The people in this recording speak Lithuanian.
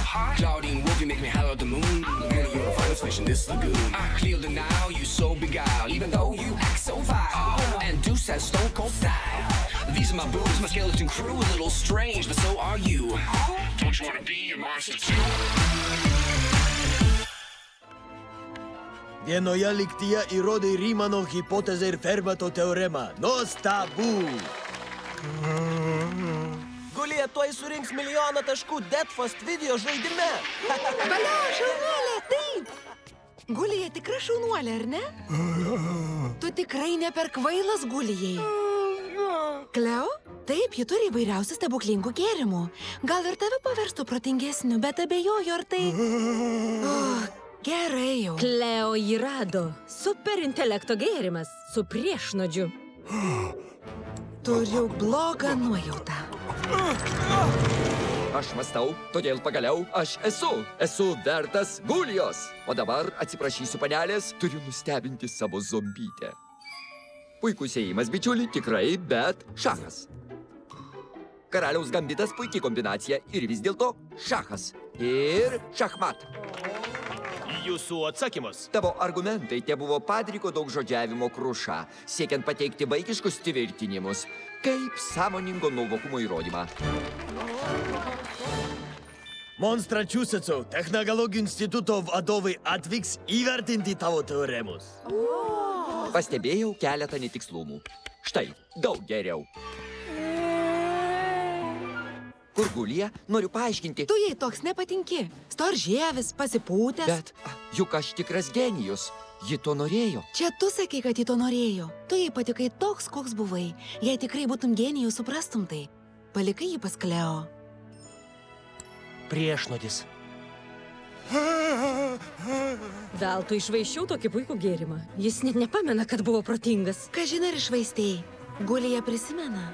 Claudine Wolf, you make me holler at the moon. Really, you're a finest fish in this lagoon. I clear the now, you so beguiled, even though you act so vile. And Deuce has stone cold style. These are my boobs, my skeleton crew, a little strange, but so are you. Don't you wanna be a monster too? Vienoje lygtyje įrodai Rymano hipotezę ir Fermato teoremą. Nuostabu! Gulija tuoj surinks milijoną taškų Deadfast video žaidime. Valio, šaunuolė, taip! Gulija tikra šaunuolė, ar ne? Tu tikrai ne per kvailas Gulijai. Kleo? Taip, ji turi įvairiausių stebuklingų gėrimų. Gal ir tave paverstų protingesniu, bet abejoju, ar tai... Gerai jau. Kleo jį rado. Super intelekto gėrimas su priešnodžiu. Turiu blogą nuojautą. Aš mąstau, todėl pagaliau aš esu vertas Gulijos. O dabar atsiprašysiu panelės, turiu nustebinti savo zombytę. Puikus ėjimas, bičiuli, tikrai, bet šachas. Karaliaus gambitas puikiai kombinacija ir vis dėlto šachas. Ir šachmat. Jūsų atsakymus. Tavo argumentai tebuvo Padriko daugžodžiavimo kruša, siekiant pateikti vaikiškus tvirtinimus, kaip sąmoningo nuovokumo įrodymą. Monstračiuseco Technologijų instituto vadovai atvyks įvertinti tavo teoremus. Pastebėjau keletą netikslumų. Štai, daug geriau. Kur Gulija? Noriu paaiškinti. Tu jai toks nepatinki. Storžievis, pasipūtęs. Bet juk aš tikras genijus. Ji to norėjo. Čia tu sakai, kad ji to norėjo. Tu jai patikai toks, koks buvai. Jei tikrai būtum genijus, suprastum tai. Palikai jį pas Kleo. Priešnodis. Gal tu išvaiščiau tokį puikų gėrimą? Jis net nepamena, kad buvo protingas. Kažin ar išvaistėjai. Gulija prisimena.